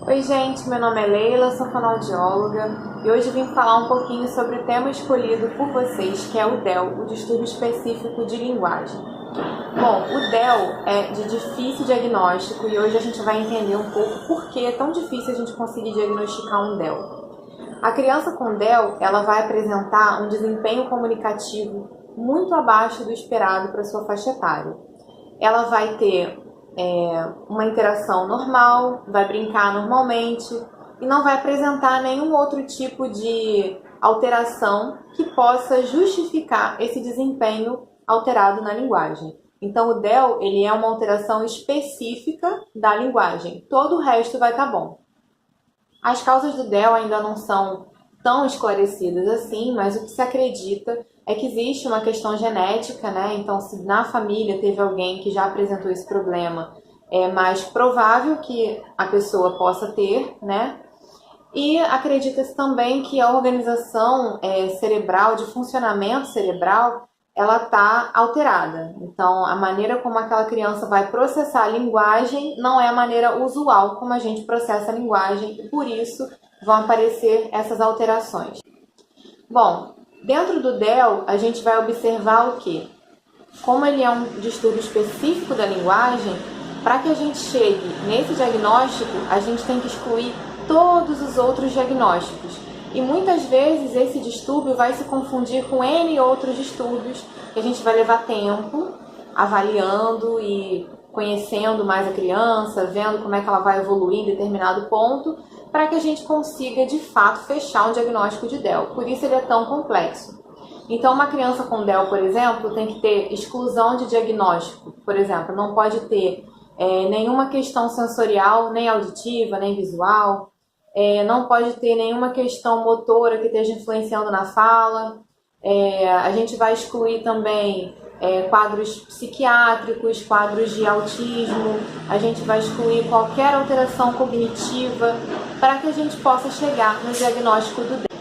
Oi gente, meu nome é Leila, sou fonoaudióloga e hoje vim falar um pouquinho sobre o tema escolhido por vocês, que é o DEL, o distúrbio específico de linguagem. Bom, o DEL é de difícil diagnóstico e hoje a gente vai entender um pouco por que é tão difícil a gente conseguir diagnosticar um DEL. A criança com DEL, ela vai apresentar um desempenho comunicativo muito abaixo do esperado para sua faixa etária. Ela vai ter uma interação normal, vai brincar normalmente e não vai apresentar nenhum outro tipo de alteração que possa justificar esse desempenho alterado na linguagem. Então o DEL, ele é uma alteração específica da linguagem, todo o resto vai estar bom. As causas do DEL ainda não são tão esclarecidas assim, mas o que se acredita é que existe uma questão genética, né? Então, se na família teve alguém que já apresentou esse problema, é mais provável que a pessoa possa ter, né? E acredita-se também que a organização cerebral, de funcionamento cerebral, ela está alterada. Então, a maneira como aquela criança vai processar a linguagem não é a maneira usual como a gente processa a linguagem, e por isso vão aparecer essas alterações. Bom, dentro do DEL, a gente vai observar o quê? Como ele é um distúrbio específico da linguagem, para que a gente chegue nesse diagnóstico, a gente tem que excluir todos os outros diagnósticos. E muitas vezes esse distúrbio vai se confundir com N outros distúrbios, que a gente vai levar tempo avaliando e conhecendo mais a criança, vendo como é que ela vai evoluir em determinado ponto, para que a gente consiga de fato fechar um diagnóstico de DEL. Por isso ele é tão complexo. Então, uma criança com DEL, por exemplo, tem que ter exclusão de diagnóstico. Por exemplo, não pode ter nenhuma questão sensorial, nem auditiva, nem visual. Não pode ter nenhuma questão motora que esteja influenciando na fala. A gente vai excluir também quadros psiquiátricos, quadros de autismo. A gente vai excluir qualquer alteração cognitiva para que a gente possa chegar no diagnóstico do DEL.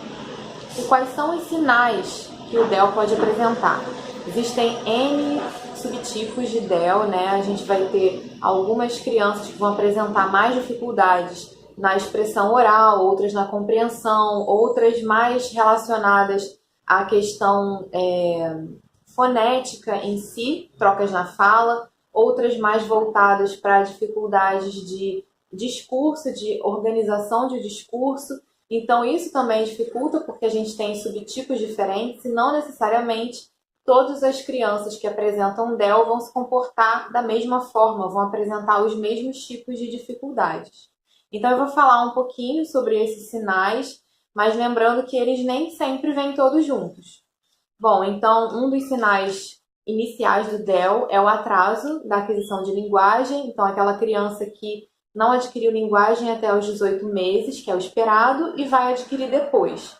E quais são os sinais que o DEL pode apresentar? Existem N subtipos de DEL, né? A gente vai ter algumas crianças que vão apresentar mais dificuldades na expressão oral, outras na compreensão, outras mais relacionadas à questão fonética em si, trocas na fala, outras mais voltadas para dificuldades de discurso, de organização de discurso. Então isso também dificulta porque a gente tem subtipos diferentes e não necessariamente todas as crianças que apresentam DEL vão se comportar da mesma forma, vão apresentar os mesmos tipos de dificuldades. Então eu vou falar um pouquinho sobre esses sinais, mas lembrando que eles nem sempre vêm todos juntos. Bom, então um dos sinais iniciais do DEL é o atraso da aquisição de linguagem. Então aquela criança que não adquiriu linguagem até os 18 meses, que é o esperado, e vai adquirir depois.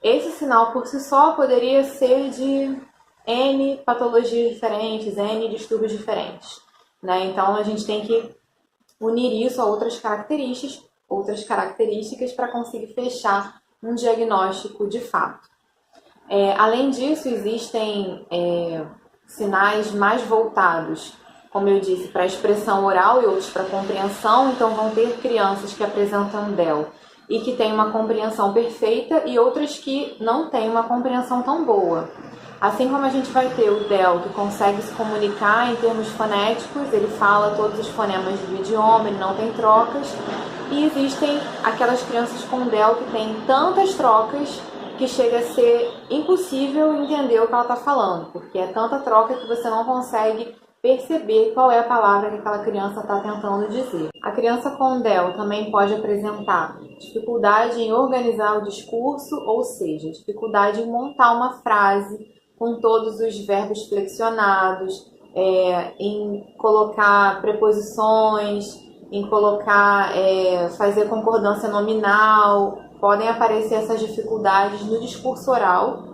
Esse sinal por si só poderia ser de N patologias diferentes, N distúrbios diferentes, né? Então a gente tem que unir isso a outras características para conseguir fechar um diagnóstico de fato. Além disso, existem sinais mais voltados, como eu disse, para a expressão oral e outros para a compreensão. Então vão ter crianças que apresentam DEL e que têm uma compreensão perfeita e outras que não têm uma compreensão tão boa. Assim como a gente vai ter o DEL que consegue se comunicar em termos fonéticos, ele fala todos os fonemas do idioma, ele não tem trocas. E existem aquelas crianças com DEL que têm tantas trocas que chega a ser impossível entender o que ela está falando, porque é tanta troca que você não consegue perceber qual é a palavra que aquela criança está tentando dizer. A criança com DEL também pode apresentar dificuldade em organizar o discurso, ou seja, dificuldade em montar uma frase com todos os verbos flexionados, em colocar preposições, em colocar, fazer concordância nominal. Podem aparecer essas dificuldades no discurso oral.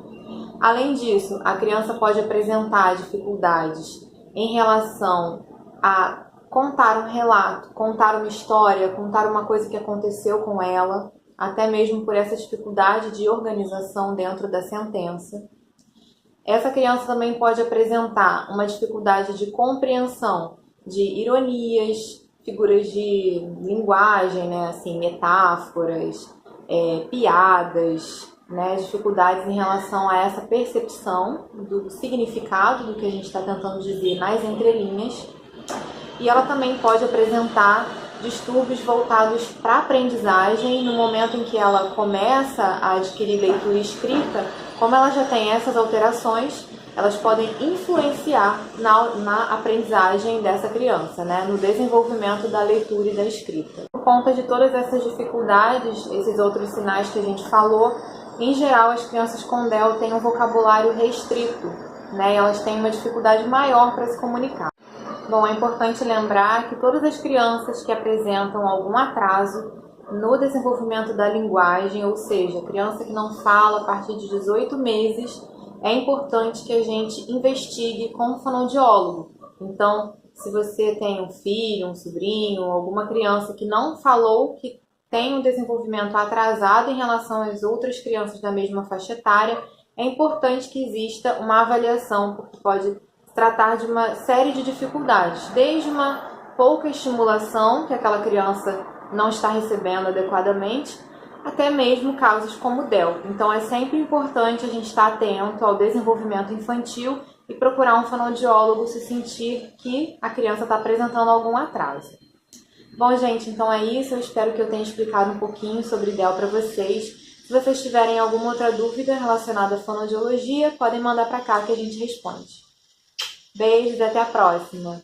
Além disso, a criança pode apresentar dificuldades em relação a contar um relato, contar uma história, contar uma coisa que aconteceu com ela, até mesmo por essa dificuldade de organização dentro da sentença. Essa criança também pode apresentar uma dificuldade de compreensão de ironias, figuras de linguagem, né, assim, metáforas, piadas, né, dificuldades em relação a essa percepção do significado do que a gente está tentando dizer nas entrelinhas. E ela também pode apresentar distúrbios voltados para a aprendizagem no momento em que ela começa a adquirir leitura e escrita. Como ela já tem essas alterações, elas podem influenciar na aprendizagem dessa criança, né? No desenvolvimento da leitura e da escrita. Por conta de todas essas dificuldades, esses outros sinais que a gente falou, em geral as crianças com DEL têm um vocabulário restrito, né? E elas têm uma dificuldade maior para se comunicar. Bom, é importante lembrar que todas as crianças que apresentam algum atraso no desenvolvimento da linguagem, ou seja, criança que não fala a partir de 18 meses, é importante que a gente investigue com um fonoaudiólogo. Então, se você tem um filho, um sobrinho, alguma criança que não falou, que tem um desenvolvimento atrasado em relação às outras crianças da mesma faixa etária, é importante que exista uma avaliação, porque pode se tratar de uma série de dificuldades, desde uma pouca estimulação que aquela criança não está recebendo adequadamente, até mesmo casos como o DEL. Então é sempre importante a gente estar atento ao desenvolvimento infantil e procurar um fonoaudiólogo se sentir que a criança está apresentando algum atraso. Bom, gente, então é isso. Eu espero que eu tenha explicado um pouquinho sobre DEL para vocês. Se vocês tiverem alguma outra dúvida relacionada à fonoaudiologia, podem mandar para cá que a gente responde. Beijos e até a próxima!